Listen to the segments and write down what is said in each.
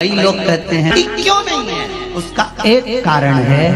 कई लोग कहते हैं क्यों नहीं है, उसका एक कारण है।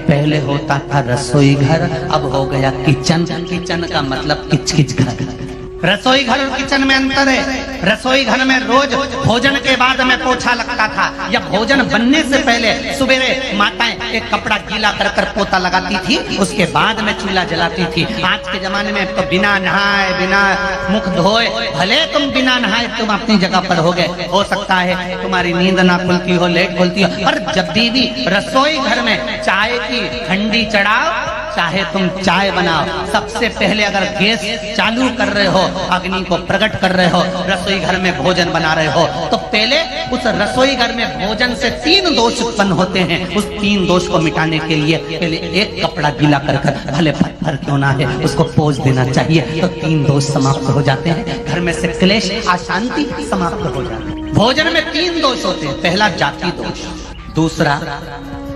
पहले होता था रसोई घर, अब हो गया किचन। किचन का मतलब किच किच घर। रसोई घर और किचन में अंतर है। रसोई घर में रोज भोजन के बाद में पोछा लगता था, या भोजन बनने से पहले सवेरे माताएं एक कपड़ा गीला कर कर पोता लगाती थी, उसके बाद में चूल्हा जलाती थी। आज के जमाने में तो बिना नहाए बिना मुख धोए, भले तुम बिना नहाए तुम अपनी जगह पर हो गए, हो सकता है तुम्हारी नींद ना खुलती हो, लेट खुलती हो, पर जब भी रसोई घर में चाय की ठंडी चढ़ाओ, चाहे तुम चाय बनाओ, सबसे पहले अगर गैस चालू कर रहे हो, अग्नि को प्रकट कर रहे हो, रसोई घर में भोजन बना रहे हो, तो पहले उस रसोई घर में भोजन से 3 दोष उत्पन्न होते हैं। उस 3 दोष को मिटाने के लिए पहले एक कपड़ा गीला कर कर, भले पत्थर क्यों ना है, उसको पोंछ देना चाहिए, तो 3 दोष समाप्त हो जाते हैं। घर में से क्लेश अशांति समाप्त हो जाती है। भोजन में 3 दोष होते हैं। पहला जाति दोष, दूसरा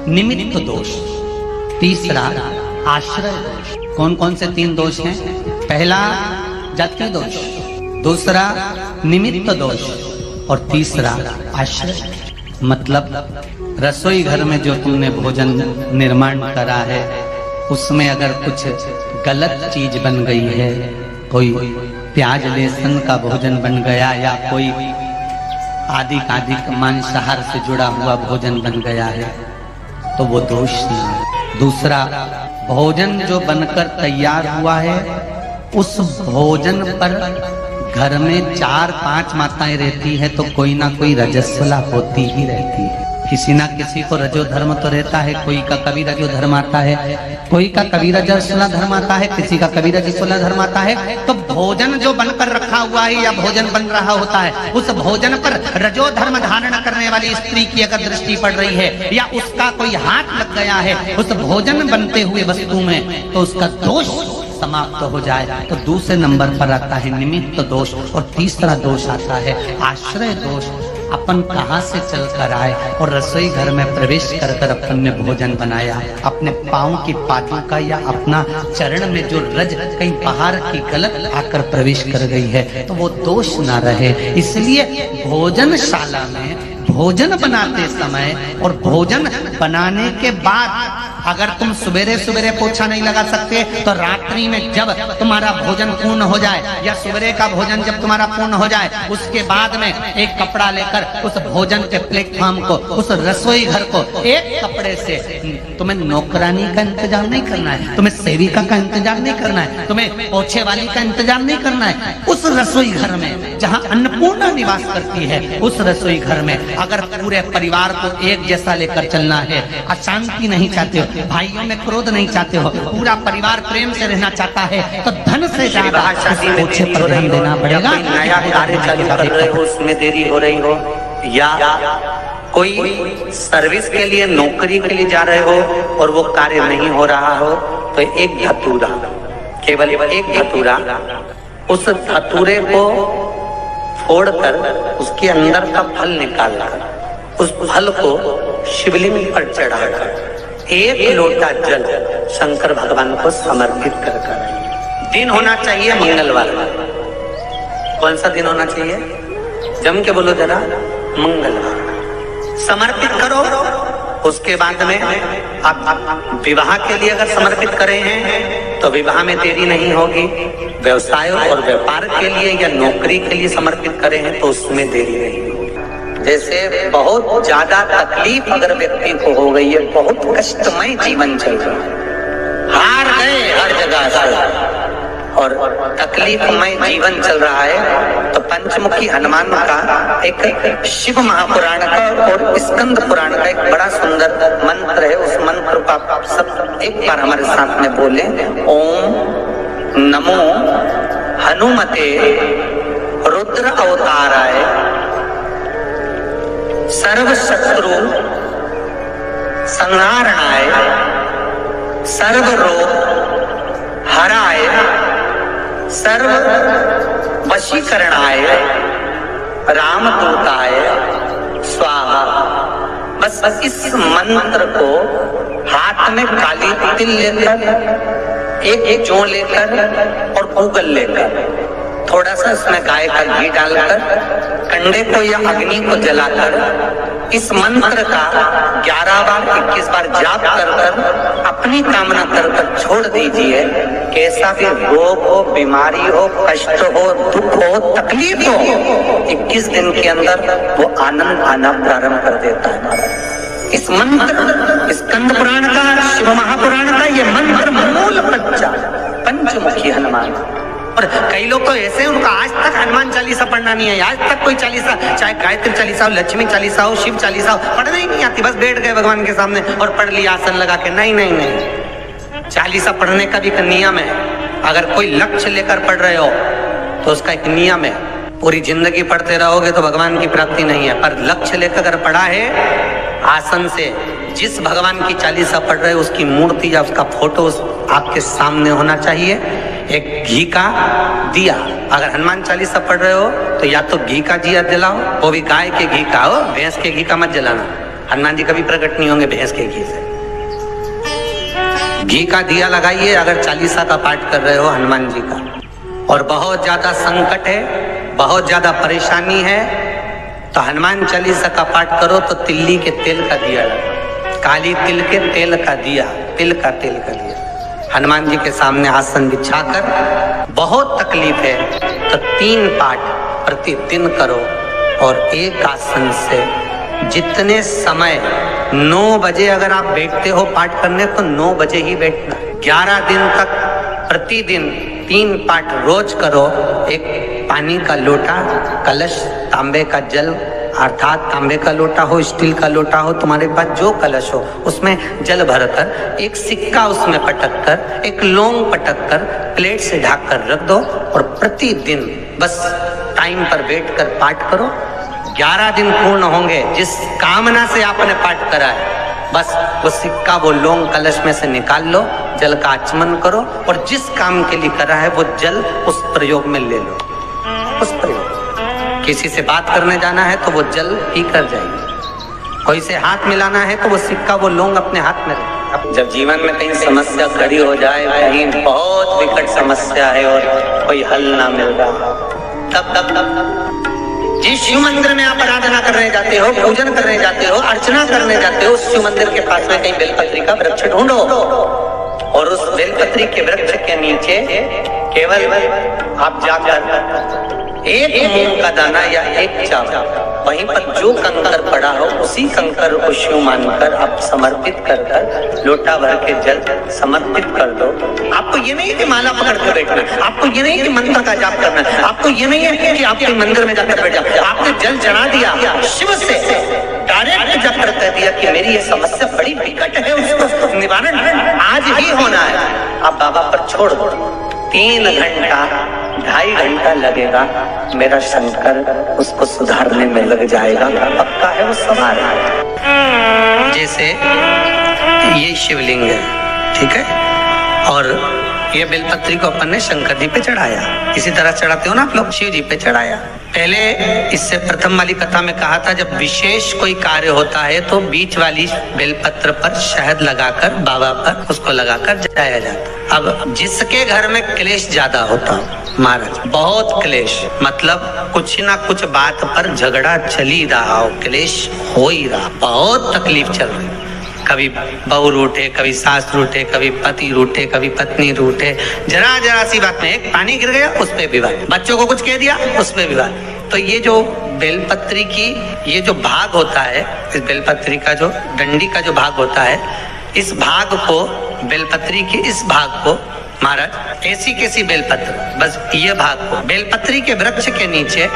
निमित्त दोष, तीसरा आश्रय दोष। कौन कौन से 3 दोष हैं? पहला जाति दोष, दूसरा निमित्त दोष और तीसरा आश्रय। मतलब रसोई घर में जो तुमने भोजन निर्माण करा है, उसमें अगर कुछ गलत चीज बन गई है, कोई प्याज लहसुन का भोजन बन गया, या कोई आदि मांसाहार से जुड़ा हुआ भोजन बन गया है, तो वो दोष नहीं है। दूसरा, भोजन जो बनकर तैयार हुआ है, उस भोजन पर घर में 4-5 माताएं रहती है, तो कोई ना कोई रजस्वला होती ही रहती है। किसी ना किसी को रजो धर्म तो रहता है, कोई का कभी रजो धर्म आता है, कोई का कभी रजस्वला धर्म आता है, किसी का कभी रजस्वला धर्म आता है। तो भोजन जो बनकर रखा हुआ है या भोजन बन रहा होता है, उस भोजन पर रजो धर्म धारण करने वाली स्त्री की अगर दृष्टि पड़ रही है, या उसका कोई हाथ लग गया है उस भोजन बनते हुए वस्तु में, तो उसका दोष समाप्त हो जाए। तो दूसरे नंबर पर आता है निमित्त दोष, और तीसरा दोष आता है आश्रय दोष। अपन कहाँ से चल कर आए और रसोई घर में प्रवेश कर कर अपन ने भोजन बनाया, अपने पाँव की पादों का या अपना चरण में जो रज कहीं बाहर की गलत आकर प्रवेश कर गई है, तो वो दोष ना रहे। इसलिए भोजनशाला में भोजन बनाते समय और भोजन बनाने के बाद अगर तुम सवेरे सवेरे पोछा नहीं लगा सकते, तो रात्रि में जब तुम्हारा भोजन पूर्ण हो जाए, या सवेरे का भोजन जब तुम्हारा पूर्ण हो जाए, उसके बाद में एक कपड़ा लेकर उस भोजन के प्लेटफॉर्म को, उस रसोई घर को एक कपड़े से, तुम्हें नौकरानी का इंतजार नहीं करना है, तुम्हें सेविका का इंतजार नहीं करना है, तुम्हें पोछे वाली का इंतजार नहीं करना है। उस रसोई घर में जहाँ अन्नपूर्णा निवास करती है, उस रसोई घर में अगर पूरे परिवार को एक जैसा लेकर चलना है, अशांति नहीं चाहते हो, भाइयों में क्रोध नहीं चाहते हो, पूरा परिवार प्रेम से रहना चाहता है, तो धन से ज्यादा पोछे पर ध्यान देना पड़ेगा। नया कार्य चालू कर रहे हो, उसमें देरी हो रही हो, या कोई सर्विस के लिए नौकरी के लिए जा रहे हो और वो कार्य नहीं हो रहा हो, तो एक धतूरा, केवल एक धतूरा, उस धतूरे को फोड़कर उसके अंदर का फल निकालकर उस फल को शिवलिंग पर चढ़ाकर 1 लोटा जल शंकर भगवान को समर्पित कर। दिन होना चाहिए मंगलवार। कौन सा दिन होना चाहिए? जम के बोलो जरा, मंगलवार। समर्पित करो। उसके बाद में आप विवाह के लिए अगर समर्पित करें हैं, तो विवाह में देरी नहीं होगी। व्यवसाय और व्यापार के लिए या नौकरी के लिए समर्पित करें हैं, तो उसमें देरी नहीं होगी। जैसे बहुत ज्यादा तकलीफ अगर व्यक्ति को हो गई है, बहुत कष्टमय जीवन चल रहा है, हार गए हर जगह से और तकलीफमय जीवन चल रहा है, तो पंचमुखी हनुमान का एक शिव महापुराण का और स्कंद पुराण का एक बड़ा सुंदर मंत्र है। उस मंत्र को आप सब एक बार हमारे साथ में बोले। ओम नमो हनुमते रुद्र अवताराय सर्व शत्रु संहारणाय सर्व रोग हराय सर्व वशीकरणाय रामदूताय स्वाहा। बस इस मंत्र को हाथ में काली तिल लेकर, एक जौ लेकर और गूगल लेकर, थोड़ा सा इसमें गाय का घी डालकर कंडे को या अग्नि को जलाकर इस मंत्र का 11 बार 21 बार जाप कर कर अपनी कामना कर कर छोड़ दीजिए। कैसा भी रोग हो, बीमारी हो, कष्ट हो, दुख हो, तकलीफ हो, 21 दिन के अंदर वो आनंद आना प्रारंभ कर देता है। इस मंत्र, स्कंद पुराण का, शिव महापुराण का ये मंत्र मूल बच्चा पंचमुखी हनुमान। और कई लोग तो ऐसे हैं, उनका आज तक हनुमान चालीसा पढ़ना नहीं है, आज तक कोई चालीसा, चाहे गायत्री चालीसा हो, लक्ष्मी चालीसा हो, शिव चालीसा हो, पढ़ना ही नहीं आती। बस बैठ गए भगवान के सामने और पढ़ लिया आसन लगा के। नहीं नहीं नहीं, चालीसा पढ़ने का भी एक नियम है। अगर कोई लक्ष्य लेकर पढ़ रहे हो तो उसका एक नियम है। पूरी जिंदगी पढ़ते रहोगे तो भगवान की प्राप्ति नहीं है, पर लक्ष्य लेकर अगर पढ़ा है आसन से, जिस भगवान की चालीसा पढ़ रहे हो उसकी मूर्ति या उसका फोटो आपके सामने होना चाहिए। एक घी का दिया, अगर हनुमान चालीसा पढ़ रहे हो तो या तो घी का दिया जलाओ, वो भी गाय के घी का हो, भैंस के घी का मत जलाना। हनुमान जी कभी प्रकट नहीं होंगे भैंस के घी से। घी का दिया लगाइए अगर चालीसा का पाठ कर रहे हो हनुमान जी का। और बहुत ज्यादा संकट है, बहुत ज्यादा परेशानी है तो हनुमान चालीसा का पाठ करो तो तिल्ली के तेल का दिया, काली तिल के तेल का दिया, तिल का तेल का दिया हनुमान जी के सामने आसन बिछाकर। बहुत तकलीफ है तो 3 पाठ प्रतिदिन करो और एक आसन से जितने समय 9 बजे अगर आप बैठते हो पाठ करने तो 9 बजे ही बैठना। 11 दिन तक प्रतिदिन 3 पाठ रोज करो। एक पानी का लोटा, कलश, तांबे का जल अर्थात तांबे का लोटा हो, स्टील का लोटा हो, तुम्हारे पास जो कलश हो उसमें जल भरकर, एक सिक्का उसमें पटक कर, एक लौंग पटक कर प्लेट से ढक कर रख दो और प्रतिदिन बस टाइम पर बैठकर पाठ करो। 11 दिन पूर्ण होंगे, जिस कामना से आपने पाठ करा है बस वो सिक्का, वो लौंग कलश में से निकाल लो, जल का आचमन करो और जिस काम के लिए करा है वो जल उस प्रयोग में ले लो। उस प्रयोग, किसी से बात करने जाना है तो वो जल पी कर जाइए, कोई से हाथ मिलाना है तो वो सिक्का, वो लौंग अपने हाथ में रखे। अब जब जीवन में कहीं समस्या खड़ी हो जाए, कहीं बहुत विकट समस्या है और कोई हल ना मिल रहा, तब जिस शिव मंदिर में आप आराधना करने जाते हो, पूजन करने जाते हो, अर्चना करने जाते हो, उस शिव मंदिर के पास में कहीं बेलपत्री का वृक्ष ढूंढो और उस बेलपत्री के वृक्ष के नीचे केवल आप जाकर एक मूंग का दाना या एक चावल, वहीं पर जो कंकर पड़ा हो उसी कंकर को शिव मानकर आप समर्पित कर कर लोटा भर के जल समर्पित कर दो। आपको ये नहीं है कि माला पकड़ के बैठना, आपको ये नहीं है कि मंत्र का जाप करना, आपको ये नहीं है कि आपके मंदिर में जाकर बैठ जाओ। आपने जल चढ़ा दिया, शिव से डायरेक्ट जाकर कह दिया कि मेरी ये समस्या बड़ी विकट है, उसको निवारण आज ही होना है। आप बाबा पर छोड़ दो। 3 घंटा 2.5 घंटा लगेगा, मेरा शंकर उसको सुधारने में लग जाएगा, पक्का है वो संभाल। जैसे ये शिवलिंग है, ठीक है, और ये बेलपत्री को अपन ने शंकर जी पे चढ़ाया, इसी तरह चढ़ाते हो ना आप लोग, शिव जी पे चढ़ाया। पहले इससे प्रथम वाली कथा में कहा था जब विशेष कोई कार्य होता है तो बीच वाली बेलपत्र पर शहद लगाकर बाबा पर उसको लगाकर जाया जाता। अब जिसके घर में क्लेश ज्यादा होता, महाराज बहुत क्लेश, मतलब कुछ ना कुछ बात पर झगड़ा चल ही रहा हो, क्लेश हो ही रहा, बहुत तकलीफ चल रही, कभी बहू रूठे, कभी सास रूठे, कभी पति रूठे, कभी पत्नी रूठे, जरा सी बात में एक पानी गिर गया उस पे विवाद, बच्चों को कुछ कह दिया उस पे विवाद। तो ये जो बेलपत्री की ये जो भाग होता है, इस बेलपत्री का जो डंडी का जो भाग होता है, इस भाग को, बेलपत्री के इस भाग को महाराज ऐसी कैसी बेलपत्र, बस ये भाग को बेलपत्री के वृक्ष के नीचे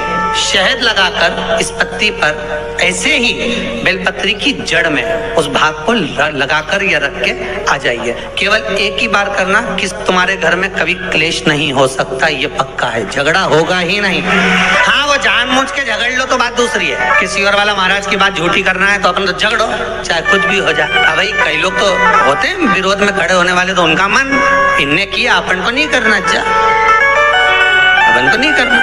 शहद लगाकर इस पत्ती पर ऐसे ही बेलपत्री की जड़ में उस भाग को लगाकर या रख के आ जाइए। केवल एक ही बार करना कि तुम्हारे घर में कभी क्लेश नहीं हो सकता, ये पक्का है, झगड़ा होगा ही नहीं। हाँ वो जानबूझ के झगड़ लो तो बात दूसरी है, किसी और वाला महाराज की बात झूठी करना है तो अपन तो झगड़ो, चाहे कुछ भी हो जाए। अब भाई कई लोग तो होते हैं विरोध में खड़े होने वाले, तो उनका मन इनने किया अपन को नहीं करना, अपन को नहीं करना,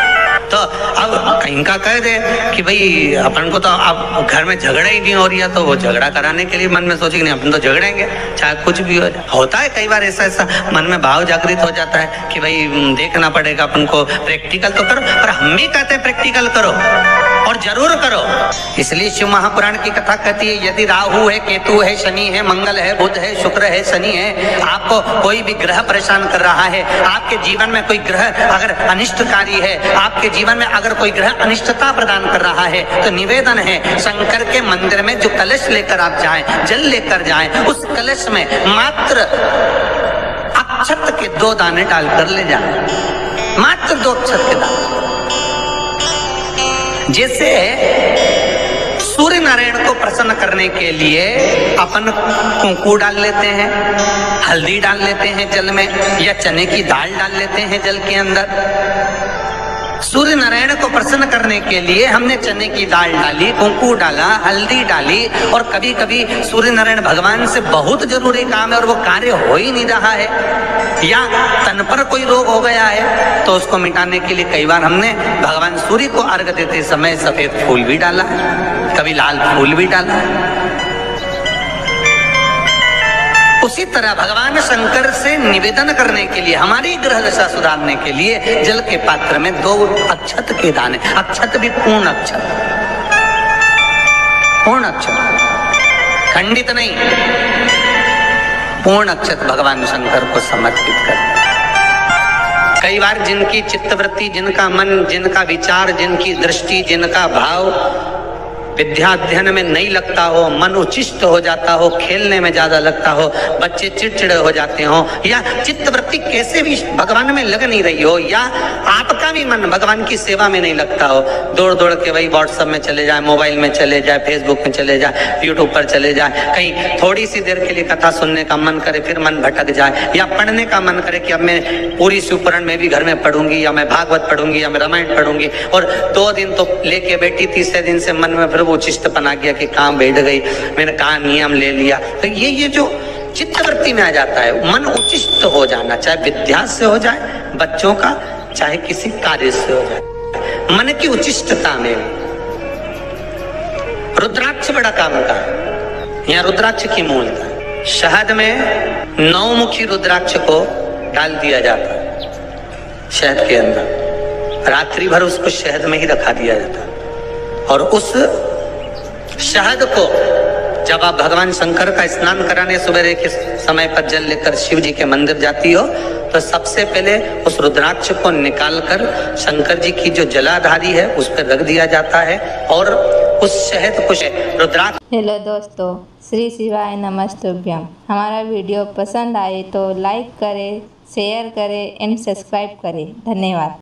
तो अब कहीं का कह दे कि भाई अपन को तो अब घर में झगड़ा ही नहीं हो रही है, तो वो झगड़ा कराने के लिए मन में सोचे कि नहीं अपन तो झगड़ेंगे चाहे कुछ भी हो जाए। होता है कई बार ऐसा मन में भाव जागृत हो जाता है कि भाई देखना पड़ेगा अपन को, प्रैक्टिकल तो करो। पर हम भी कहते हैं प्रैक्टिकल करो और जरूर करो। इसलिए शिव महापुराण की कथा कहती है यदि राहु है, केतु है, शनि है, मंगल है, बुध है, शुक्र है, शनि है, आपको कोई भी ग्रह परेशान कर रहा है, आपके जीवन में कोई ग्रह अगर अनिष्टकारी है, आपके जीवन में अगर कोई ग्रह अनिष्टता प्रदान कर रहा है, तो निवेदन है शंकर के मंदिर में जो कलश लेकर आप जाएं, जल लेकर जाएं, उस कलश में मात्र अक्षत के 2 दाने डालकर ले जाएं, मात्र 2 अक्षत के दाने। जैसे सूर्य नारायण को प्रसन्न करने के लिए अपन कुंकू डाल लेते हैं, हल्दी डाल लेते हैं जल में, या चने की दाल डाल लेते हैं जल के अंदर। सूर्य नारायण को प्रसन्न करने के लिए हमने चने की दाल डाली, कुंकू डाला, हल्दी डाली, और कभी कभी सूर्य नारायण भगवान से बहुत जरूरी काम है और वो कार्य हो ही नहीं रहा है, या तन पर कोई रोग हो गया है, तो उसको मिटाने के लिए कई बार हमने भगवान सूर्य को अर्घ देते समय सफेद फूल भी डाला है, कभी लाल फूल भी डाला है। उसी तरह भगवान शंकर से निवेदन करने के लिए, हमारी ग्रह दशा सुधारने के लिए जल के पात्र में 2 अक्षत के दाने, अक्षत भी पूर्ण अक्षत, पूर्ण अक्षत, खंडित नहीं, पूर्ण अक्षत भगवान शंकर को समर्पित कर। कई बार जिनकी चित्तवृत्ति, जिनका मन, जिनका विचार, जिनकी दृष्टि, जिनका भाव विद्या अध्ययन में नहीं लगता हो, मन उचिष्ट हो जाता हो, खेलने में ज्यादा लगता हो, बच्चे चिड़चिड़े हो जाते हो, या चित्तवृत्ति कैसे भी भगवान में लग नहीं रही हो, या आपका भी मन भगवान की सेवा में नहीं लगता हो, दौड़ दौड़ के वही व्हाट्सएप में चले जाए, मोबाइल में चले जाए, फेसबुक में चले जाए, यूट्यूब पर चले जाए, कहीं थोड़ी सी देर के लिए कथा सुनने का मन करे फिर मन भटक जाए, या पढ़ने का मन करे कि अब मैं पूरी शिवपुराण में भी घर में पढ़ूंगी, या मैं भागवत पढ़ूंगी, या मैं रामायण पढ़ूंगी, और 2 दिन तो लेके बैठी, तीसरे दिन से मन में फिर वो चिष्टपन आ गया कि काम बैठ गई, मैंने कहा नियम ले लिया। तो ये जो चित्तवृत्ति में आ जाता है, मन उचिष्ट हो जाना, चाहे विद्या से हो जाए बच्चों का, चाहे किसी कार्य से हो जाए, मन की उचिष्टता में। रुद्राक्ष बड़ा काम का, यहाँ रुद्राक्ष की मूलता, शहद में 9 मुखी रुद्राक्ष को डाल दिया जाता है शहद के अंदर, रात्रि भर उसको शहद में ही रखा दिया जाता है, और उस शहद को जब आप भगवान शंकर का स्नान कराने सवेरे के समय पर जल लेकर शिव जी के मंदिर जाती हो, तो सबसे पहले उस रुद्राक्ष को निकालकर शंकर जी की जो जलाधारी है उस पर रख दिया जाता है, और उस शहद को रुद्राक्ष। हेलो दोस्तों, श्री शिवाय नमस्तुभ्यम। हमारा वीडियो पसंद आए तो लाइक करें, शेयर करें एंड सब्सक्राइब करें। धन्यवाद।